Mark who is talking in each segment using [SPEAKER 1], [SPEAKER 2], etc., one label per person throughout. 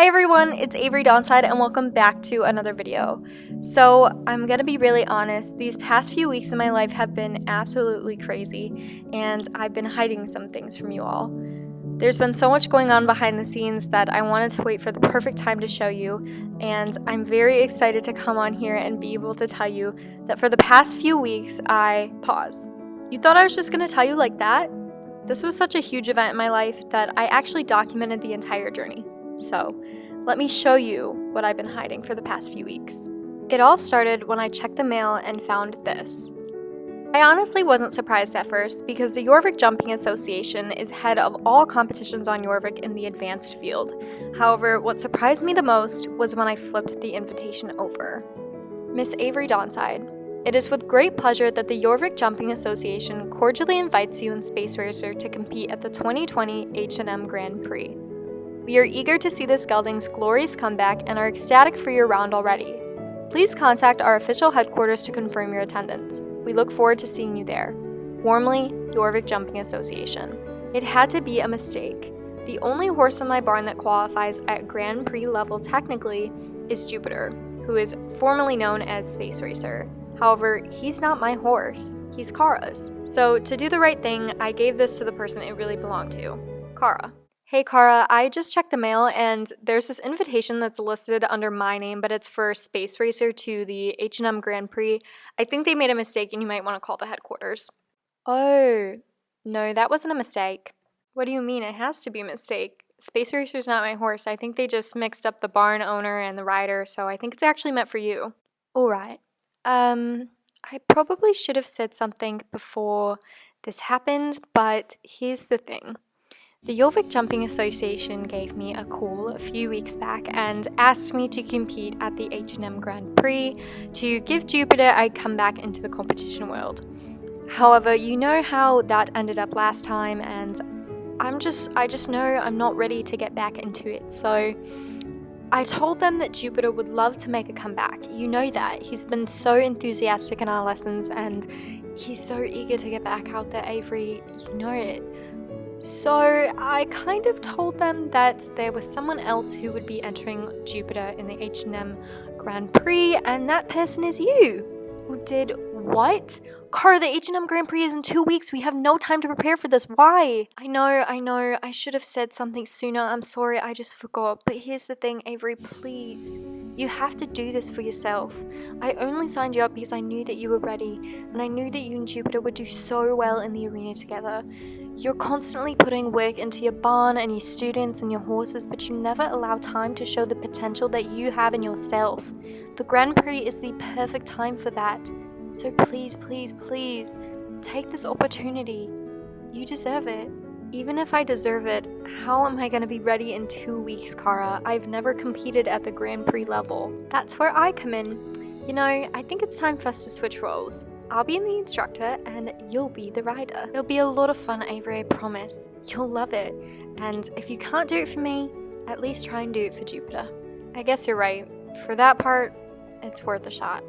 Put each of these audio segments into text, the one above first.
[SPEAKER 1] Hi everyone, it's Avery Donside and welcome back to another video. So I'm gonna be really honest, these past few weeks in my life have been absolutely crazy and I've been hiding some things from you all. There's been so much going on behind the scenes that I wanted to wait for the perfect time to show you, and I'm very excited to come on here and be able to tell you that for the past few weeks I paused. You thought I was just gonna tell you like that? This was such a huge event in my life that I actually documented the entire journey. So, let me show you what I've been hiding for the past few weeks. It all started when I checked the mail and found this. I honestly wasn't surprised at first because the Jorvik Jumping Association is head of all competitions on Jorvik in the advanced field. However, what surprised me the most was when I flipped the invitation over. Miss Avery Donside, it is with great pleasure that the Jorvik Jumping Association cordially invites you and Space Racer to compete at the 2020 H&M Grand Prix. We are eager to see this gelding's glorious comeback and are ecstatic for your round already. Please contact our official headquarters to confirm your attendance. We look forward to seeing you there. Warmly, Jorvik Jumping Association. It had to be a mistake. The only horse in my barn that qualifies at Grand Prix level technically is Jupiter, who is formerly known as Space Racer. However, he's not my horse, he's Cara's. So to do the right thing, I gave this to the person it really belonged to, Cara. Hey Cara, I just checked the mail and there's this invitation that's listed under my name, but it's for Space Racer to the H&M Grand Prix. I think they made a mistake and you might want to call the headquarters. Oh, no, that wasn't a mistake. What do you mean? It has to be a mistake. Space Racer's not my horse. I think they just mixed up the barn owner and the rider, so I think it's actually meant for you. Alright. I probably should have said something before this happened, but here's the thing. The Jorvik Jumping Association gave me a call a few weeks back and asked me to compete at the H&M Grand Prix to give Jupiter a comeback into the competition world. However, you know how that ended up last time, and I just know I'm not ready to get back into it. So I told them that Jupiter would love to make a comeback. You know that. He's been so enthusiastic in our lessons and he's so eager to get back out there, Avery. You know it. So I kind of told them that there was someone else who would be entering Jupiter in the H&M Grand Prix, and that person is you. Who did what? Cara, the H&M Grand Prix is in 2 weeks. We have no time to prepare for this. Why? I know. I should have said something sooner. I'm sorry, I just forgot. But here's the thing, Avery, please. You have to do this for yourself. I only signed you up because I knew that you were ready, and I knew that you and Jupiter would do so well in the arena together. You're constantly putting work into your barn and your students and your horses, but you never allow time to show the potential that you have in yourself. The Grand Prix is the perfect time for that. So please, take this opportunity. You deserve it. Even if I deserve it, how am I going to be ready in 2 weeks, Cara? I've never competed at the Grand Prix level. That's where I come in. You know, I think it's time for us to switch roles. I'll be the instructor and you'll be the rider. It'll be a lot of fun, Avery, I promise. You'll love it. And if you can't do it for me, at least try and do it for Jupiter. I guess you're right. For that part, it's worth a shot.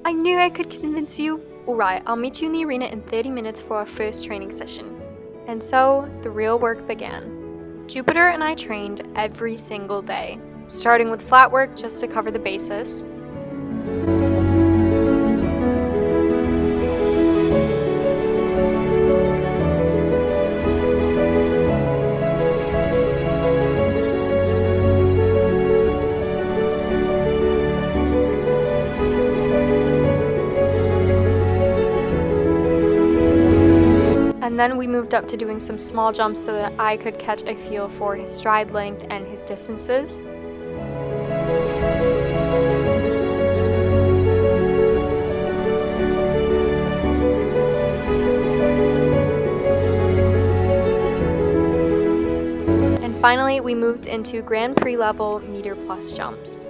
[SPEAKER 1] I knew I could convince you. Alright, I'll meet you in the arena in 30 minutes for our first training session. And so, the real work began. Jupiter and I trained every single day, starting with flat work just to cover the basis. And then we moved up to doing some small jumps so that I could catch a feel for his stride length and his distances. And finally, we moved into Grand Prix level meter plus jumps.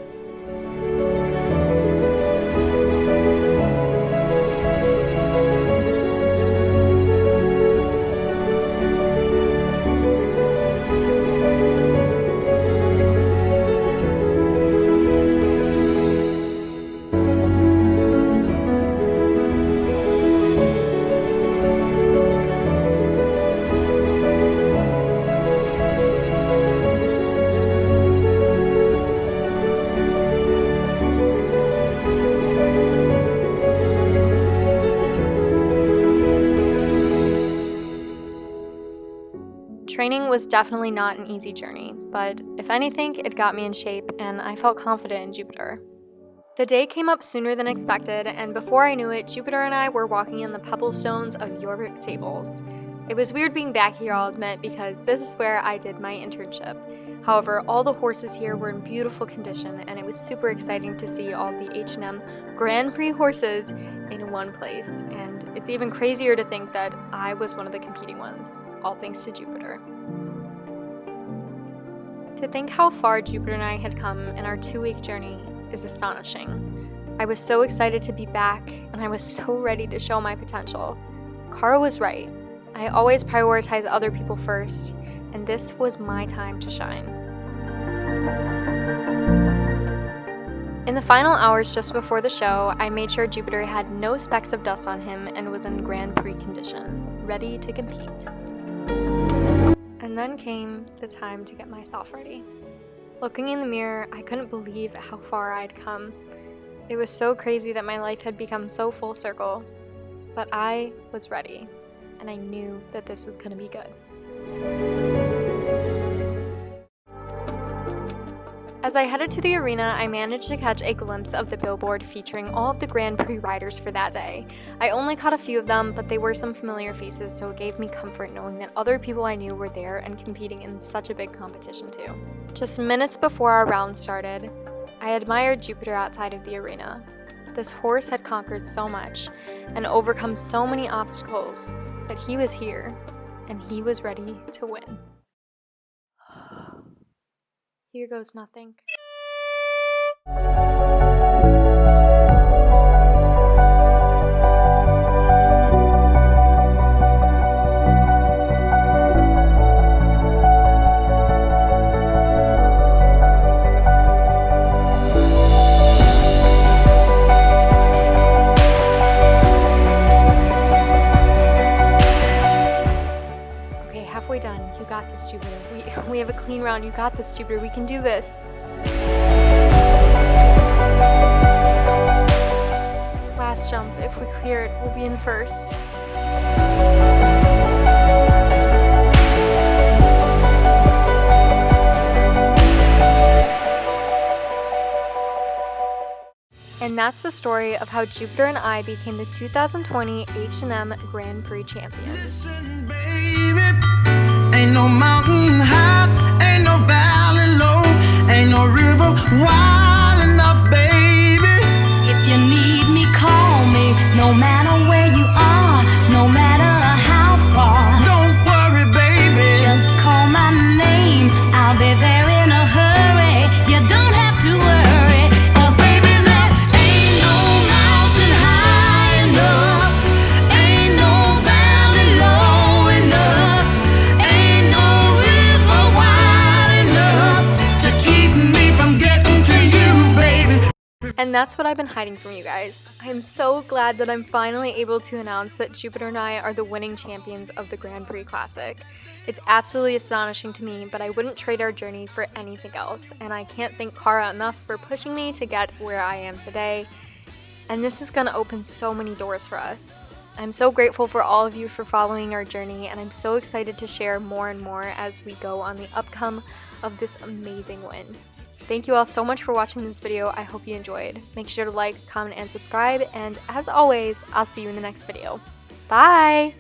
[SPEAKER 1] was definitely not an easy journey, but if anything, it got me in shape and I felt confident in Jupiter. The day came up sooner than expected, and before I knew it, Jupiter and I were walking in the pebblestones of Yorvik Stables. It was weird being back here, I'll admit, because this is where I did my internship. However, all the horses here were in beautiful condition, and it was super exciting to see all the H&M Grand Prix horses in one place. And it's even crazier to think that I was one of the competing ones, all thanks to Jupiter. To think how far Jupiter and I had come in our 2-week journey is astonishing. I was so excited to be back, and I was so ready to show my potential. Cara was right. I always prioritize other people first, and this was my time to shine. In the final hours just before the show, I made sure Jupiter had no specks of dust on him and was in Grand Prix condition, ready to compete. And then came the time to get myself ready. Looking in the mirror, I couldn't believe how far I'd come. It was so crazy that my life had become so full circle, but I was ready, and I knew that this was going to be good. As I headed to the arena, I managed to catch a glimpse of the billboard featuring all of the Grand Prix riders for that day. I only caught a few of them, but they were some familiar faces, so it gave me comfort knowing that other people I knew were there and competing in such a big competition too. Just minutes before our round started, I admired Jupiter outside of the arena. This horse had conquered so much and overcome so many obstacles, but he was here, and he was ready to win. Here goes nothing. Okay, halfway done. You got this, Jupiter. We have a clean round. You got this, Jupiter. We can do this. Last jump. If we clear it, we'll be in first. And that's the story of how Jupiter and I became the 2020 H&M Grand Prix champions.
[SPEAKER 2] Listen, baby, ain't no mountain high, ain't no valley low, ain't no river wide enough, baby.
[SPEAKER 3] If you need me, call me, no matter where you are, no matter how far.
[SPEAKER 2] Don't worry, baby,
[SPEAKER 3] Just call my name, I'll be there in a hurry. You don't have to worry, 'cause baby, there ain't no mountain high enough, ain't no valley low enough, ain't no river wide enough
[SPEAKER 2] to keep me from getting to you, baby.
[SPEAKER 1] And that's what I've been hiding from you guys. I'm so glad that I'm finally able to announce that Jupiter and I are the winning champions of the Grand Prix Classic. It's absolutely astonishing to me, but I wouldn't trade our journey for anything else, and I can't thank Cara enough for pushing me to get where I am today. And this is gonna open so many doors for us. I'm so grateful for all of you for following our journey, and I'm so excited to share more and more as we go on the upcome of this amazing win. Thank you all so much for watching this video. I hope you enjoyed. Make sure to like, comment, and subscribe, and as always, I'll see you in the next video. Bye!